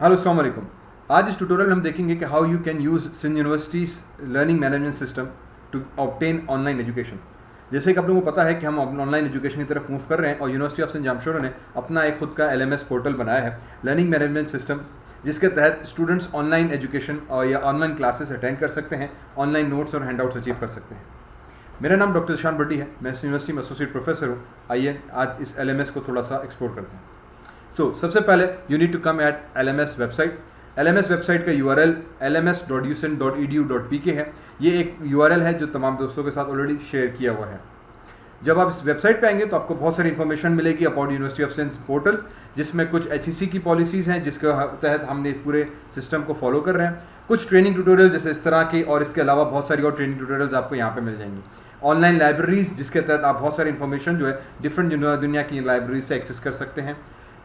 Hello अस्सलाम वालेकुम। आज इस ट्यूटोरियल में हम देखेंगे कि how you can use Sindh university's learning management system to obtain online education. जैसे कि आप लोगों को पता है कि हम ऑनलाइन एजुकेशन की तरफ मूव कर रहे हैं और यूनिवर्सिटी ऑफ सेंट जामशोरा ने अपना एक खुद का LMS पोर्टल बनाया है, लर्निंग मैनेजमेंट सिस्टम, जिसके तहत स्टूडेंट्स ऑनलाइन एजुकेशन और या ऑनलाइन क्लासेस अटेंड कर सकते हैं, ऑनलाइन नोट्स और हैंडआउट्स अचीव कर सकते हैं। मेरा नाम डॉक्टर ईशान भट्टी है, मैं इस यूनिवर्सिटी में एसोसिएट प्रोफेसर हूँ। आइए आज इस LMS को थोड़ा सा एक्सप्लोर करते हैं। सबसे पहले you need to come at LMS website. LMS website का URL lms.ucin.edu.pk है। ये एक URL है जो तमाम दोस्तों के साथ ऑलरेडी शेयर किया हुआ है। जब आप इस वेबसाइट पे आएंगे तो आपको बहुत सारी इन्फॉर्मेशन मिलेगी about university of sense portal, जिसमें कुछ HEC की पॉलिसीज़ हैं जिसके तहत हमने पूरे सिस्टम को फॉलो कर रहे हैं। कुछ ट्रेनिंग ट्यूटोरियल जैसे इस तरह की, और इसके अलावा बहुत सारी और ट्रेनिंग ट्यूटोरियल्स आपको यहाँ पे मिल जाएंगी। ऑनलाइन लाइब्रेरीज, जिसके तहत आप बहुत सारी इन्फॉर्मेशन जो है डिफरेंट दुनिया की लाइब्रेरीज से एक्सेस कर सकते हैं।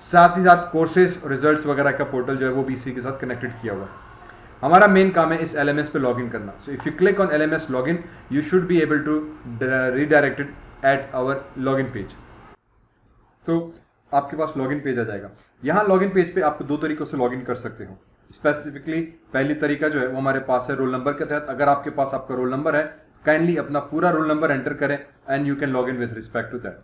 साथ ही साथ कोर्सेज, रिजल्ट्स वगैरह का पोर्टल जो है वो भी इसी के साथ कनेक्टेड किया हुआ है। हमारा मेन काम है इस LMS पे लॉगिन करना। So if you click on LMS login, you should be able to redirected at our login page. तो आपके पास लॉगिन पेज आ जाएगा। यहाँ लॉगिन पेज पे आप दो तरीकों से लॉगिन कर सकते हो। स्पेसिफिकली पहली तरीका जो है वो हमारे पास है रोल नंबर के तहत। अगर आपके पास आपका रोल नंबर है, काइंडली अपना पूरा रोल नंबर एंटर करें and you can log in with respect to that.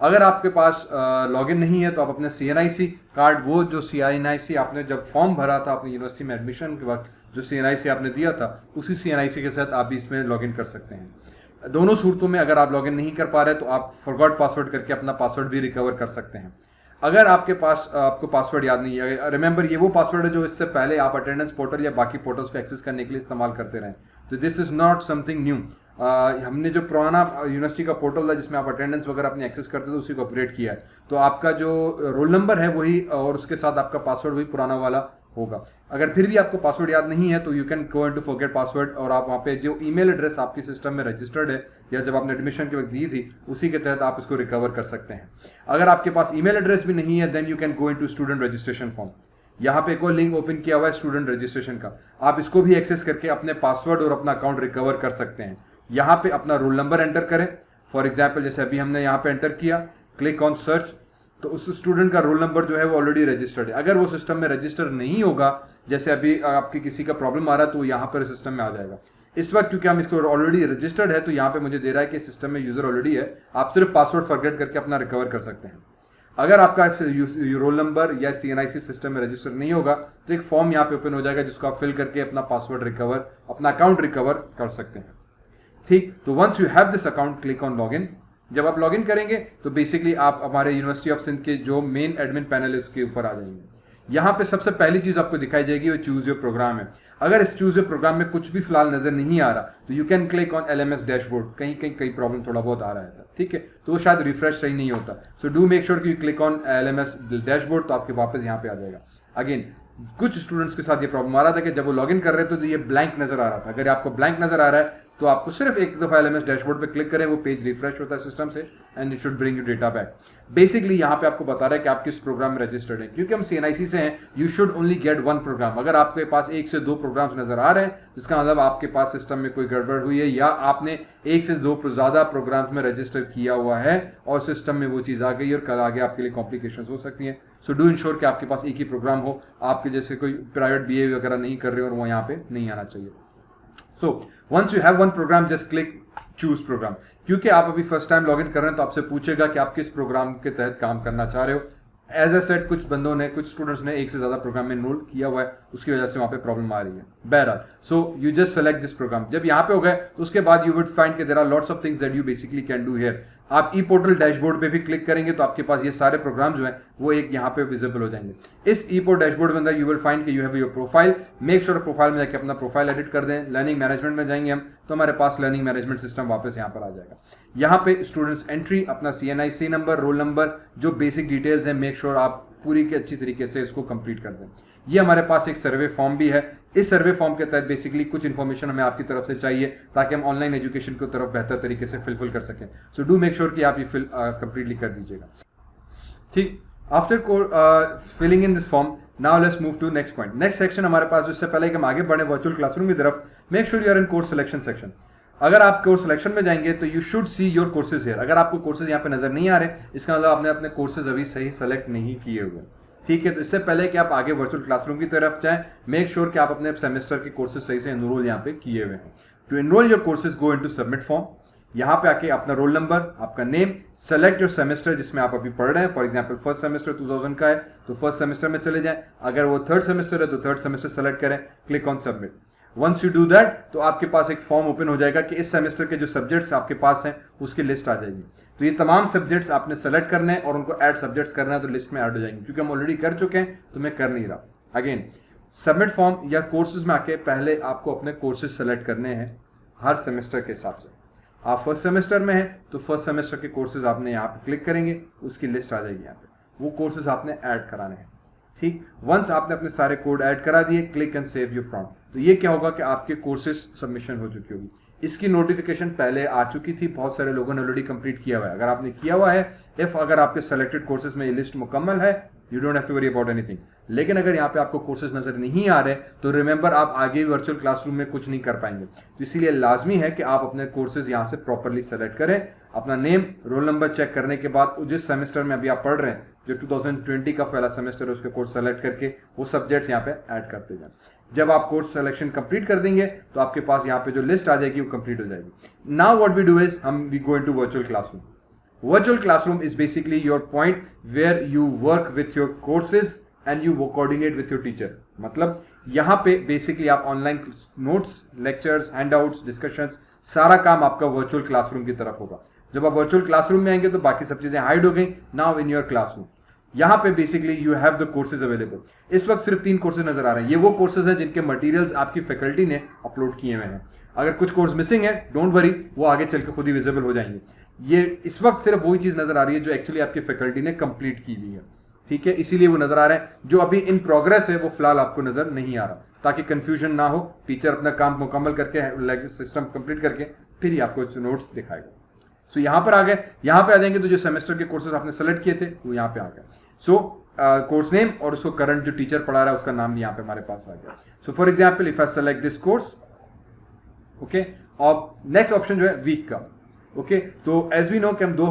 अगर आपके पास लॉगिन नहीं है तो आप अपने CNIC कार्ड, वो जो CNIC आपने जब फॉर्म भरा था अपनी यूनिवर्सिटी में एडमिशन के वक्त, जो CNIC आपने दिया था, उसी CNIC के साथ आप भी इसमें लॉगिन कर सकते हैं। दोनों सूरतों में अगर आप लॉगिन नहीं कर पा रहे तो आप फॉरगॉट पासवर्ड करके अपना पासवर्ड भी रिकवर कर सकते हैं। अगर आपके पास आपको पासवर्ड याद नहीं है, रिमेंबर ये वो पासवर्ड है जो इससे पहले आप अटेंडेंस पोर्टल या बाकी पोर्टल्स को एक्सेस करने के लिए इस्तेमाल करते रहें। तो this is not something new. हमने जो पुराना यूनिवर्सिटी का पोर्टल था जिसमें आप अटेंडेंस वगैरह अपनी एक्सेस करते थे, उसी को अपडेट किया है। तो आपका जो रोल नंबर है वही, और उसके साथ आपका पासवर्ड वही पुराना वाला होगा। अगर फिर भी आपको पासवर्ड याद नहीं है तो you can go into forget password, और आप वहाँ पे जो ईमेल एड्रेस आपकी सिस्टम में रजिस्टर्ड है या जब आपने एडमिशन के वक्त दी थी, उसी के तहत आप इसको रिकवर कर सकते हैं। अगर आपके पास ईमेल एड्रेस भी नहीं है, then you can go into student registration form. यहाँ पे एक और लिंक ओपन किया हुआ है स्टूडेंट रजिस्ट्रेशन का, आप इसको भी एक्सेस करके अपने पासवर्ड और अपना अकाउंट रिकवर कर सकते हैं। यहाँ पे अपना रोल नंबर एंटर करें। फॉर एग्जाम्पल जैसे अभी हमने यहाँ पे एंटर किया, क्लिक ऑन सर्च, तो उस स्टूडेंट का रोल नंबर जो है वो ऑलरेडी रजिस्टर्ड है। अगर वो सिस्टम में रजिस्टर नहीं होगा, जैसे अभी आपकी किसी का प्रॉब्लम आ रहा है, तो यहाँ पर सिस्टम में आ जाएगा। इस वक्त क्योंकि हम इसको ऑलरेडी रजिस्टर्ड है तो यहाँ पे मुझे दे रहा है कि सिस्टम में यूजर ऑलरेडी है, आप सिर्फ पासवर्ड फॉरगेट करके अपना रिकवर कर सकते हैं। अगर आपका रोल नंबर या CNIC सिस्टम में रजिस्टर नहीं होगा तो एक फॉर्म यहाँ पे ओपन हो जाएगा जिसको आप फिल करके अपना पासवर्ड रिकवर, अपना अकाउंट रिकवर कर सकते हैं। ठीक, तो once you have this account, click on login. जब आप लॉगिन करेंगे तो बेसिकली आप हमारे यूनिवर्सिटी ऑफ सिंध के जो मेन एडमिन पैनल है उसके ऊपर आ जाएंगे। यहाँ पे सबसे पहली चीज आपको दिखाई जाएगी वो चूज योर प्रोग्राम है। अगर इस चूज योर प्रोग्राम में कुछ भी फिलहाल नजर नहीं आ रहा तो you can click on LMS dashboard. कहीं प्रॉब्लम थोड़ा बहुत आ रहा है, ठीक है, तो वो शायद रिफ्रेश सही नहीं होता। सो डू मेक श्योर कि you click on LMS dashboard, तो आपके वापस यहाँ पे आ जाएगा। अगेन कुछ स्टूडेंट्स के साथ ये प्रॉब्लम आ रहा था कि जब वो लॉगिन कर रहे थे तो ये ब्लैंक नजर आ रहा था। अगर आपको ब्लैंक नजर आ रहा है तो आपको सिर्फ एक दफा LMS डैशबोर्ड पे क्लिक करें, वो पेज रिफ्रेश होता है सिस्टम से and it should bring you data back. Basically यहाँ पे आपको बता रहा है कि आप किस प्रोग्राम में रजिस्टर्ड हैं। क्योंकि हम CNIC से हैं, you should only get one programme. अगर आपके पास 1 से 2 प्रोग्राम्स नजर आ रहे हैं, जिसका मतलब आपके पास सिस्टम में कोई गड़बड़ हुई है या आपने 1 से 2 ज्यादा प्रोग्राम्स में रजिस्टर किया हुआ है और सिस्टम में वो चीज आ गई और कल आगे आपके लिए कॉम्प्लिकेशंस हो सकती हैं। सो डू इंश्योर कि आपके पास एक ही प्रोग्राम हो, आपके जैसे कोई प्राइवेट BA वगैरह नहीं कर रहे हो और वो यहाँ पे नहीं आना चाहिए। So once you have one program, just click choose program। क्योंकि आप अभी फर्स्ट टाइम लॉगिन कर रहे हैं तो आपसे पूछेगा कि आप किस प्रोग्राम के तहत काम करना चाह रहे हो। एज ए सेट कुछ स्टूडेंट्स ने 1 से ज्यादा प्रोग्राम में एनरोल किया हुआ है, उसकी वजह से वहां पे प्रॉब्लम आ रही है। बहरहाल, so you just select this programme. जब यहाँ पे हो गए तो उसके बाद यू वुड फाइंड कि there are lots of things that you basically can do here. आप ई पोर्टल डैशबोर्ड पे भी क्लिक करेंगे तो आपके पास ये सारे प्रोग्राम जो हैं वो एक यहाँ पे विजिबल हो जाएंगे। इस ई पोर्टल डैशबोर्ड में अंदर यू विल फाइंड कि you have your profile. Make sure profile में जाके अपना प्रोफाइल एडिट कर दें। लर्निंग मैनेजमेंट में जाएंगे हम तो हमारे पास लर्निंग मैनेजमेंट सिस्टम वापस यहाँ पर आ जाएगा। यहाँ पे स्टूडेंट्स एंट्री, अपना CNIC नंबर, रोल नंबर, जो बेसिक डिटेल्स हैं, मेक श्योर आप पूरी के अच्छी तरीके से इसको कंप्लीट कर दें। ये हमारे पास एक सर्वे फॉर्म भी है। इस सर्वे फॉर्म के तहत बेसिकली कुछ इन्फॉर्मेशन हमें आपकी तरफ से चाहिए ताकि हम ऑनलाइन एजुकेशन की तरफ बेहतर तरीके से फिलफिल कर सकें। सो डू मेक श्योर कि आप ये फिल कंप्लीटली कर दीजिएगा। ठीक, after filling in this form, now let's move to next point. Next section हमारे पास, जिससे पहले कि हम आगे बढ़े वर्चुअल क्लासरूम की तरफ, make sure you are in course selection section. अगर आप कोर्स सिलेक्शन में जाएंगे तो you should see your courses here. अगर आपको कोर्सेज यहाँ पे नजर नहीं आ रहे, इसका मतलब आपने अपने कोर्सेज अभी सही सेलेक्ट नहीं किए हुए। ठीक है, तो इससे पहले कि आप आगे वर्चुअल क्लासरूम की तरफ जाएं, मेक श्योर कि आप अपने सेमेस्टर के कोर्सेज सही से एनरोल यहाँ पे किए हुए हैं। To enrol your courses go into submit form. यहाँ पे आके अपना रोल नंबर, आपका नेम, सेलेक्ट योर सेमेस्टर जिसमें आप अभी पढ़ रहे हैं। फॉर एग्जांपल फर्स्ट सेमेस्टर 2000 का है तो फर्स्ट सेमेस्टर में चले जाएं। अगर वो थर्ड सेमेस्टर है तो थर्ड सेमेस्टर सेलेक्ट करें, click on submit. Once you do that तो आपके पास एक फॉर्म ओपन हो जाएगा कि इस सेमेस्टर के जो सब्जेक्ट्स आपके पास हैं उसकी लिस्ट आ जाएगी। तो ये तमाम सब्जेक्ट्स आपने सेलेक्ट करने हैं और उनको ऐड सब्जेक्ट्स करना है तो लिस्ट में ऐड हो जाएंगे। क्योंकि हम ऑलरेडी कर चुके हैं तो मैं कर नहीं रहा। अगेन सबमिट फॉर्म या कोर्सेज में आके पहले आपको अपने कोर्सेज सेलेक्ट करने हैं हर सेमेस्टर के हिसाब से। आप फर्स्ट सेमेस्टर में हैं तो फर्स्ट सेमेस्टर के कोर्सेज आपने यहाँ पे क्लिक करेंगे, उसकी लिस्ट आ जाएगी। यहाँ पे वो कोर्सेज आपने ऐड कराने हैं। ठीक, वंस आपने अपने सारे कोड ऐड करा दिए, click and save your prompt. तो ये क्या होगा कि आपके कोर्सेज सबमिशन हो चुकी होगी। इसकी नोटिफिकेशन पहले आ चुकी थी, बहुत सारे लोगों ने ऑलरेडी कंप्लीट किया हुआ है। अगर आपने किया हुआ है, अगर आपके सेलेक्टेड कोर्सेज में ये लिस्ट मुकम्मल है, you don't have to worry about anything. लेकिन अगर यहाँ पे आपको कोर्सेज नजर नहीं आ रहे तो रिमेंबर आप आगे वर्चुअल क्लासरूम में कुछ नहीं कर पाएंगे। तो इसीलिए लाजमी है कि आप अपने कोर्सेज यहाँ से प्रॉपरली सेलेक्ट करें। अपना नेम, रोल नंबर चेक करने के बाद जिस सेमेस्टर में अभी आप पढ़ रहे हैं, जो 2020 का पहला सेमेस्टर है, उसके कोर्स सेलेक्ट करके वो सब्जेक्ट्स यहाँ पे ऐड करते जाएं। जब आप कोर्स सिलेक्शन कंप्लीट कर देंगे तो आपके पास यहाँ पे जो लिस्ट आ जाएगी वो कंप्लीट हो जाएगी। Now what we do is we go into virtual classroom. Virtual classroom is basically your point where you work with your courses and you coordinate with your teacher। मतलब यहाँ पे बेसिकली आप online notes, lectures, handouts, discussions, सारा काम आपका virtual classroom की तरफ होगा। जब आप वर्चुअल क्लासरूम में आएंगे तो बाकी सब चीजें हाइड हो गई। नाउ इन योर क्लासरूम यहाँ पे basically you have the courses available. इस वक्त सिर्फ 3 कोर्सेज नजर आ रहे हैं। ये वो कोर्सेज हैं जिनके मटेरियल्स आपकी फैकल्टी ने अपलोड किए हुए हैं। अगर कुछ कोर्स मिसिंग है, डोंट वरी, वो आगे चल के खुद ही विजिबल हो जाएंगे। ये इस वक्त सिर्फ वही चीज नजर आ रही है जो एक्चुअली आपकी फैकल्टी ने कंप्लीट की हुई है। ठीक है, इसीलिए वो नजर आ रहे हैं। जो अभी इन प्रोग्रेस है वो फिलहाल आपको नजर नहीं आ रहा, ताकि कंफ्यूजन ना हो। टीचर अपना काम मुकम्मल करके, सिस्टम कंप्लीट करके फिर ही आपको नोट्स दिखाएगा। सो यहाँ पर आ गए, यहाँ पे आ जाएंगे तो जो सेमेस्टर के कोर्सेज आपने सेलेक्ट किए थे वो यहाँ पे आ गए। सो कोर्स नेम और उसको करंट जो टीचर पढ़ा रहा है उसका नाम यहाँ पे हमारे पास आ गया। So for example if I select this course, okay, और नेक्स्ट ऑप्शन जो है वीक का। ओके, तो एज वी नो कि हम 2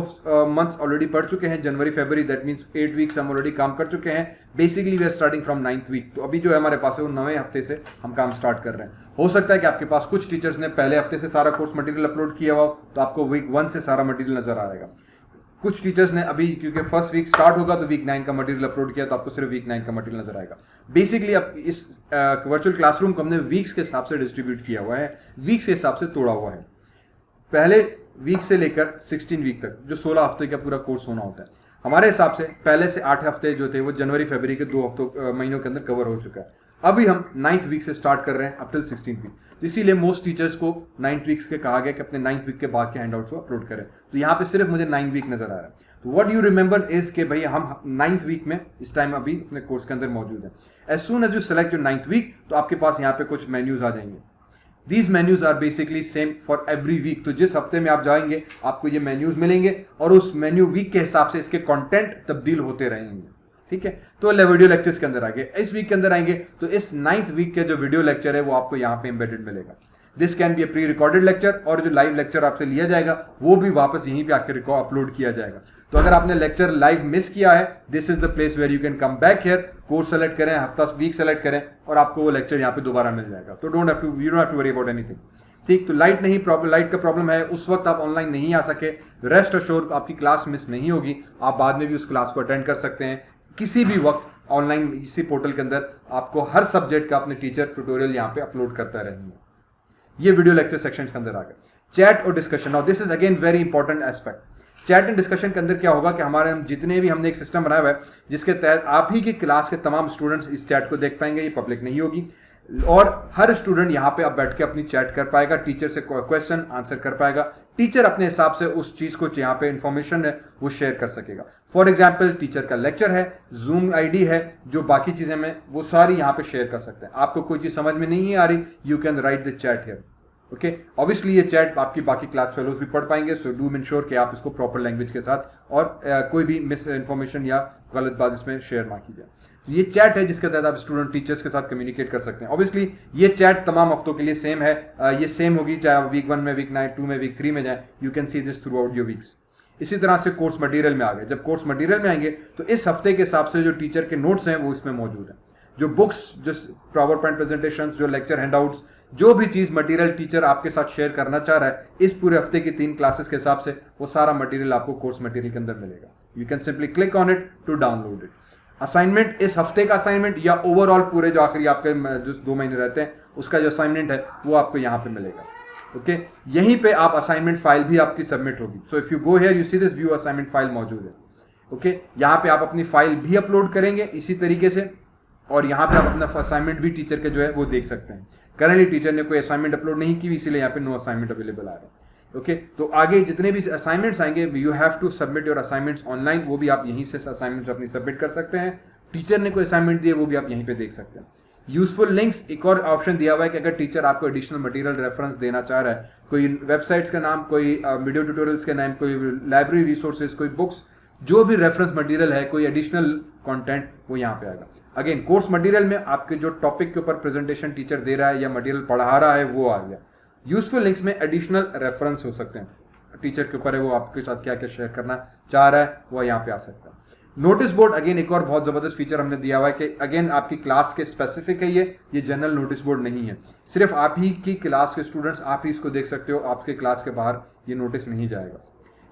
मंथ्स ऑलरेडी पढ़ चुके हैं, जनवरी फरवरी, दैट मींस 8 वीक्स हम ऑलरेडी काम कर चुके हैं। Basically we are starting from 9th week. तो अभी जो है हमारे पास है वो 9वें हफ्ते से हम काम स्टार्ट कर रहे हैं। हो सकता है कि आपके पास कुछ टीचर्स ने पहले हफ्ते से सारा कोर्स मटेरियल अपलोड किया हुआ, तो आपको वीक 1 से सारा मटेरियल नजर आएगा। कुछ टीचर्स ने अभी, क्योंकि फर्स्ट वीक स्टार्ट होगा तो वीक 9 का मटेरियल अपलोड किया, तो आपको सिर्फ वीक 9 का मटेरियल नजर आएगा। बेसिकली अब इस वर्चुअल क्लासरूम को हमने वीक्स के हिसाब से डिस्ट्रीब्यूट किया हुआ है, वीक्स के हिसाब से तोड़ा हुआ है। पहले वीक से लेकर 16 वीक तक जो 16 हफ्ते का पूरा कोर्स होना होता है, हमारे हिसाब से पहले से 8 हफ्ते जो थे वो जनवरी फरवरी के 2 महीनों के अंदर कवर हो चुका है। अभी हम 9th वीक से स्टार्ट कर रहे हैं अप टिल 16th वीक। तो इसीलिए मोस्ट टीचर्स को 9th वीक्स के कहा गया कि अपने 9th वीक के बाद के हैंडआउट्स को अपलोड करें। तो यहाँ पे सिर्फ मुझे 9 वीक नजर आ रहा है। तो व्हाट यू रिमेंबर इज के भाई हम 9th वीक में इस टाइम अभी अपने कोर्स के अंदर मौजूद है। As soon as you select your 9th week तो आपके पास यहाँ पे कुछ मेन्यूज आ जाएंगे। These menus are basically same for every week। तो जिस हफ्ते में आप जाएंगे आपको ये मेन्यूज मिलेंगे और उस मेन्यू वीक के हिसाब से इसके कंटेंट तब्दील होते रहेंगे। ठीक है, तो वीडियो लेक्चर्स के अंदर आएंगे। इस वीक के अंदर आएंगे तो इस 9th वीक के जो वीडियो लेक्चर है वो आपको यहाँ पे एम्बेडेड मिलेगा। This can be A pre recorded lecture, और जो लाइव लेक्चर आपसे लिया जाएगा वो भी वापस यहीं पे आके अपलोड किया जाएगा। तो अगर आपने लेक्चर लाइव मिस किया है, this is the place where you can come back here, course select करें, हफ्ता वीक सेलेक्ट करें और आपको वो लेक्चर यहाँ पे दोबारा मिल जाएगा। तो you don't have to worry about anything. ठीक, तो लाइट का प्रॉब्लम है, उस वक्त आप ऑनलाइन नहीं आ सके, रेस्ट अश्योर आपकी क्लास मिस नहीं होगी। आप बाद में भी उस क्लास को अटेंड कर सकते हैं किसी भी वक्त ऑनलाइन। इसी पोर्टल के अंदर आपको हर सब्जेक्ट का अपने टीचर ट्यूटोरियल यहाँ पे अपलोड करता रहेंगे। ये वीडियो लेक्चर सेक्शन के अंदर आ गए। चैट और discussion, now this is again very important aspect. Chat and discussion के अंदर क्या होगा कि हमारे जितने भी हमने एक सिस्टम बनाया हुआ है जिसके तहत आप ही की क्लास के तमाम स्टूडेंट्स इस चैट को देख पाएंगे। ये पब्लिक नहीं होगी और हर स्टूडेंट यहाँ पे अब बैठ के अपनी चैट कर पाएगा, टीचर से क्वेश्चन आंसर कर पाएगा। टीचर अपने हिसाब से उस चीज को यहाँ पे इंफॉर्मेशन है वो शेयर कर सकेगा। फॉर एग्जाम्पल टीचर का लेक्चर है, जूम आईडी है, जो बाकी चीजें में वो सारी यहाँ पे शेयर कर सकते हैं। आपको कोई चीज समझ में नहीं आ रही, you can write the chat here. Okay, obviously ये चैट आपकी बाकी क्लास फेलोज भी पढ़ पाएंगे। सो डू इंश्योर कि आप इसको प्रॉपर लैंग्वेज के साथ और कोई भी मिस इन्फॉर्मेशन या गलत बात इसमें शेयर ना कीजिए। ये चैट है जिसके तहत आप स्टूडेंट टीचर्स के साथ कम्युनिकेट कर सकते हैं। ऑब्वियसली ये चैट तमाम हफ्तों के लिए सेम है, ये सेम होगी चाहे आप वीक 1 में, वीक 2 में, वीक 3 में जाए। You can see this through out your weeks. इसी तरह से कोर्स मटेरियल में आ गए। जब कोर्स मटेरियल में आएंगे तो इस हफ्ते के हिसाब से जो टीचर के नोट्स हैं वो इसमें मौजूद हैं, जो बुक्स, जो पावर पॉइंट प्रेजेंटेशन, जो लेक्चर हैंडआउट्स, जो भी चीज मटेरियल टीचर आपके साथ शेयर करना चाह रहा है इस पूरे हफ्ते की 3 क्लासेस के हिसाब से, वो सारा मटेरियल आपको कोर्स मटेरियल के अंदर मिलेगा। You can simply click on it to download it. Assignment, इस हफ्ते का असाइनमेंट या ओवरऑल पूरे जो आखिरी आपके जो 2 महीने रहते हैं उसका जो असाइनमेंट है वो आपको यहाँ पे मिलेगा। ओके, यहीं पे आप असाइनमेंट फाइल भी आपकी सबमिट होगी। सो if you go here you see this view assignment file मौजूद है। ओके, यहाँ पे आप अपनी फाइल भी अपलोड करेंगे इसी तरीके से, और यहाँ पे आप अपना असाइनमेंट भी टीचर के जो है वो देख सकते हैं। करंटली टीचर ने कोई असाइनमेंट अपलोड नहीं की, इसीलिए यहाँ पे नो असाइनमेंट अवेलेबल आ रहा है। ओके, तो आगे जितने भी असाइनमेंट्स आएंगे you have to submit your assignments online, वो भी आप यहीं से असाइनमेंट्स अपनी सबमिट कर सकते हैं। टीचर ने कोई असाइनमेंट दिए वो भी आप यहीं पे देख सकते हैं। यूजफुल लिंक्स, एक और ऑप्शन दिया हुआ है कि अगर टीचर आपको एडिशनल मटेरियल रेफरेंस देना चाह रहा है, कोई वेबसाइट्स का नाम, कोई वीडियो ट्यूटोरियल्स के नाम, कोई लाइब्रेरी रिसोर्सेज, कोई बुक्स, जो भी रेफरेंस मटेरियल है, कोई एडिशनल कंटेंट, वो यहाँ पे आएगा। अगेन कोर्स मटेरियल में आपके जो टॉपिक के ऊपर प्रेजेंटेशन टीचर दे रहा है या मटेरियल पढ़ा रहा है वो आ गया। यूजफुल लिंक्स में एडिशनल रेफरेंस हो सकते हैं, टीचर के ऊपर है वो आपके साथ क्या क्या शेयर करना चाह रहा है वो यहाँ पे आ सकता है। नोटिस बोर्ड, अगेन एक और बहुत जबरदस्त फीचर हमने दिया हुआ है कि अगेन आपकी क्लास के स्पेसिफिक है, ये जनरल नोटिस बोर्ड नहीं है, सिर्फ आप ही की क्लास के स्टूडेंट्स आप ही इसको देख सकते हो, आपके क्लास के बाहर ये नोटिस नहीं जाएगा।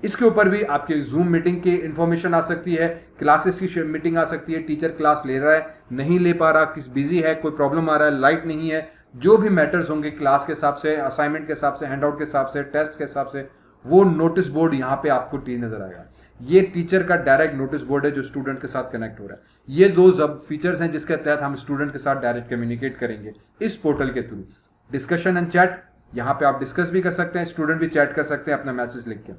इसके ऊपर भी आपके जूम मीटिंग की इंफॉर्मेशन आ सकती है, क्लासेस की मीटिंग आ सकती है, टीचर क्लास ले रहा है, नहीं ले पा रहा, किस बिजी है, कोई प्रॉब्लम आ रहा है, लाइट नहीं है, जो भी मैटर्स होंगे क्लास के हिसाब से, असाइनमेंट के हिसाब से, हैंडआउट के हिसाब से, टेस्ट के हिसाब से, वो नोटिस बोर्ड यहाँ पे आपको नजर आएगा। ये टीचर का डायरेक्ट नोटिस बोर्ड है जो स्टूडेंट के साथ कनेक्ट हो रहा है। ये दो जब फीचर्स हैं जिसके तहत हम स्टूडेंट के साथ डायरेक्ट कम्युनिकेट करेंगे इस पोर्टल के थ्रू। डिस्कशन एंड चैट, यहाँ पे आप डिस्कस भी कर सकते हैं, स्टूडेंट भी चैट कर सकते हैं अपना मैसेज लिख के।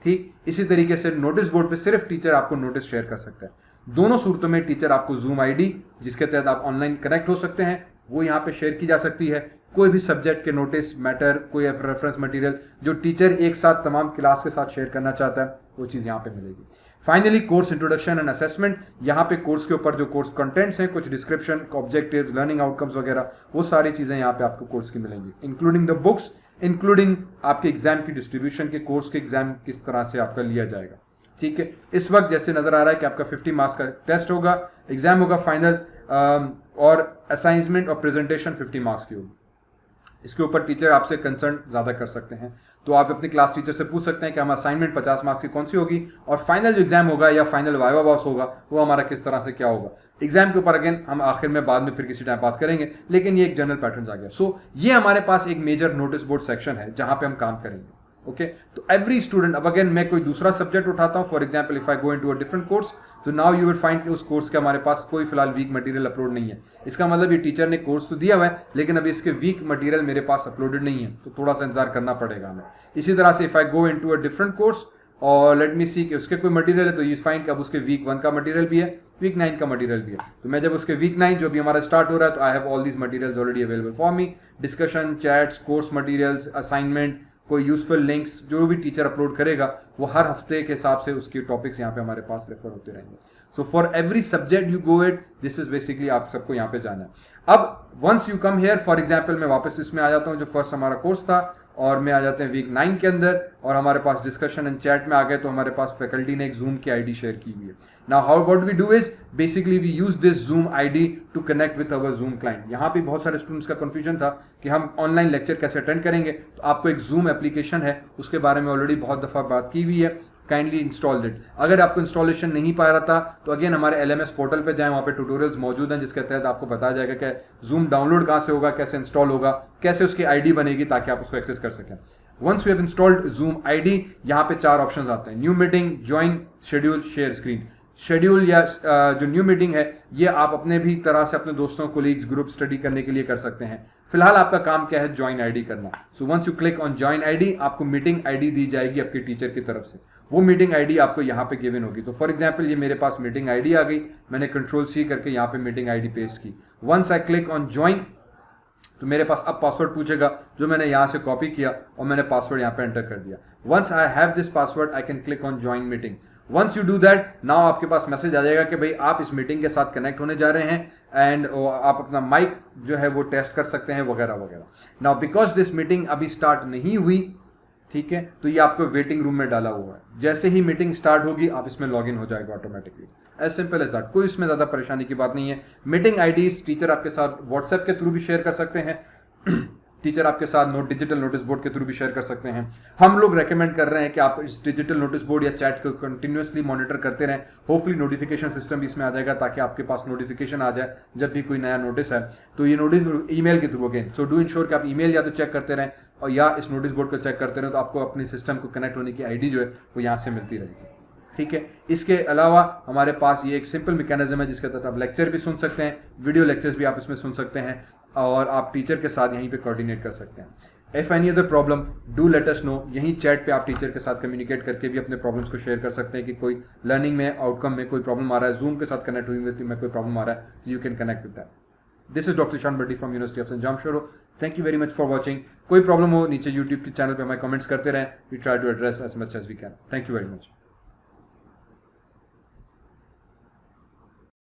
ठीक इसी तरीके से नोटिस बोर्ड पे सिर्फ टीचर आपको नोटिस शेयर कर सकता है। दोनों सूरतों में टीचर आपको जूम आईडी जिसके तहत आप ऑनलाइन कनेक्ट हो सकते हैं वो यहाँ पे शेयर की जा सकती है। कोई भी सब्जेक्ट के नोटिस, मैटर, कोई रेफरेंस मटेरियल जो टीचर एक साथ तमाम क्लास के साथ शेयर करना चाहता है वो चीज़ यहाँ पे मिलेगी। Finally course introduction and assessment, यहाँ पे कोर्स के ऊपर जो कोर्स कंटेंट्स हैं, कुछ डिस्क्रिप्शन, ऑब्जेक्टिव्स, लर्निंग आउटकम्स वगैरह, वो सारी चीज़ें यहाँ पे आपको कोर्स की मिलेंगी, इंक्लूडिंग द बुक्स, इंक्लूडिंग आपके एग्जाम की डिस्ट्रीब्यूशन के, कोर्स के एग्जाम किस तरह से आपका लिया जाएगा। ठीक है, इस वक्त जैसे नजर आ रहा है कि आपका 50 मार्क्स का टेस्ट होगा, एग्जाम होगा फाइनल, और असाइनमेंट और प्रेजेंटेशन 50 मार्क्स की होगी। इसके ऊपर टीचर आपसे कंसर्न ज़्यादा कर सकते हैं, तो आप अपनी क्लास टीचर से पूछ सकते हैं कि हम असाइनमेंट 50 मार्क्स की कौन सी होगी, और फाइनल जो एग्जाम होगा या फाइनल वाइवा बॉस होगा वो हमारा किस तरह से क्या होगा। एग्जाम के ऊपर अगेन हम आखिर में बाद में फिर किसी टाइम बात करेंगे, लेकिन ये एक जनरल पैटर्न आ गया। सो ये हमारे पास एक मेजर नोटिस बोर्ड सेक्शन है जहां पे हम काम करेंगे। ओके, तो एवरी स्टूडेंट, अब अगेन मैं कोई दूसरा सब्जेक्ट उठाता हूं, for example if I go into a different course, तो नाउ यू विल फाइंड कि उस कोर्स के हमारे पास कोई फिलहाल वीक मटेरियल अपलोड नहीं है। इसका मतलब ये टीचर ने कोर्स तो दिया हुआ है लेकिन अभी इसके वीक मटेरियल मेरे पास अपलोडेड नहीं है, तो थोड़ा सा इंतजार करना पड़ेगा हमें। इसी तरह से if I go into a different course और लेट मी सी कि उसके कोई मटेरियल है, तो यू फाइंड कि अब उसके वीक 1 का मटेरियल भी है, वीक 9 का मटेरियल भी है। तो मैं जब उसके वीक 9 जो भी हमारा स्टार्ट हो रहा है, तो I have all these materials already available for me. Discussion, chats, course materials, assignment, कोई यूजफुल लिंक्स, जो भी टीचर अपलोड करेगा वो हर हफ्ते के हिसाब से उसके टॉपिक्स यहाँ पे हमारे पास रेफर होते रहेंगे। So for every subject you go it, this is basically आप सबको यहाँ पे जाना है। अब once you come here, for example मैं वापस इसमें आ जाता हूँ जो फर्स्ट हमारा कोर्स था, और मैं आ जाते हैं वीक 9 के अंदर, और हमारे पास डिस्कशन एंड चैट में आ गए, तो हमारे पास फैकल्टी ने एक जूम की आईडी शेयर की हुई है। Now how what we do is basically we use this Zoom ID to connect with our Zoom client. यहाँ पे बहुत सारे स्टूडेंट्स का कंफ्यूजन था कि हम ऑनलाइन लेक्चर कैसे अटेंड करेंगे, तो आपको एक जूम एप्लीकेशन है उसके बारे में ऑलरेडी बहुत दफा बात की हुई है, काइंडली इंस्टॉल इट। अगर आपको इंस्टॉलेशन नहीं पा रहा था तो अगेन हमारे LMS पोर्टल पे जाएं, वहाँ पे ट्यूटोरियल्स मौजूद हैं जिसके तहत आपको बताया जाएगा कि जूम डाउनलोड कहाँ से होगा, कैसे इंस्टॉल होगा, कैसे उसकी आईडी बनेगी ताकि आप उसको एक्सेस कर सकें। Once we have installed Zoom ID, यहाँ पे 4 ऑप्शंस आते हैं, new meeting, join, schedule, share screen. Schedule या जो न्यू मीटिंग है ये आप अपने भी तरह से अपने दोस्तों, कोलीग्स, ग्रुप स्टडी करने के लिए कर सकते हैं। फिलहाल आपका काम क्या है, ज्वाइन आईडी करना। So once you click on join ID, आपको मीटिंग आईडी दी जाएगी आपके टीचर की तरफ से, वो मीटिंग आईडी आपको यहाँ पे गिवन होगी। तो फॉर एग्जांपल ये मेरे पास मीटिंग आईडी आ गई, मैंने Ctrl+C करके यहाँ पे मीटिंग आईडी पेस्ट की। Once I click on join, तो मेरे पास अब पासवर्ड पूछेगा जो मैंने यहाँ से कॉपी किया और मैंने पासवर्ड यहाँ पे एंटर कर दिया। Once I have this password I can click on join meeting. Once you do that, now आपके पास मैसेज आ जाएगा कि भाई आप इस मीटिंग के साथ कनेक्ट होने जा रहे हैं एंड आप अपना माइक जो है वो टेस्ट कर सकते हैं वगैरह वगैरह। नाउ बिकॉज दिस मीटिंग अभी स्टार्ट नहीं हुई, ठीक है, तो ये आपको वेटिंग रूम में डाला हुआ है। जैसे ही मीटिंग स्टार्ट होगी आप इसमें लॉगिन हो जाएगा automatically. As simple as that, कोई इसमें ज्यादा परेशानी की बात नहीं है। मीटिंग आईडीज टीचर आपके साथ व्हाट्सएप के थ्रू भी शेयर कर सकते हैं टीचर आपके साथ डिजिटल नोटिस बोर्ड के थ्रू भी शेयर कर सकते हैं। हम लोग रेकमेंड कर रहे हैं कि आप इस डिजिटल नोटिस बोर्ड या चैट को कंटिन्यूअसली मॉनिटर करते रहें। होपफुली नोटिफिकेशन सिस्टम भी इसमें आ जाएगा ताकि आपके पास नोटिफिकेशन आ जाए जब भी कोई नया नोटिस है। तो ये नोटिस ईमेल के through again, so do ensure कि आप ईमेल या तो चेक करते रहें और या इस नोटिस बोर्ड को चेक करते रहें, तो आपको अपने सिस्टम को कनेक्ट होने की आईडी जो है वो यहाँ से मिलती रहेगी। ठीक है, इसके अलावा हमारे पास ये एक सिंपल मैकेनिज्म है जिसके तहत आप लेक्चर भी सुन सकते हैं, वीडियो लेक्चर्स भी आप इसमें सुन सकते हैं और आप टीचर के साथ यहीं पे कोऑर्डिनेट कर सकते हैं। If any other problem do let us know. यहीं चैट पे आप टीचर के साथ कम्युनिकेट करके भी अपने प्रॉब्लम्स को शेयर कर सकते हैं कि कोई लर्निंग में आउटकम में कोई प्रॉब्लम आ रहा है, जूम के साथ कनेक्ट हुई में कोई प्रॉब्लम आ रहा है, you can connect with that. This is doctor Ishan Baddi from university of सेंट Jamshedpur. Thank you very much for watching. कोई प्रॉब्लम हो नीचे यूट्यूब के चैनल पे हमें कमेंट्स करते रहें, we try to address as much as we can. Thank you very much.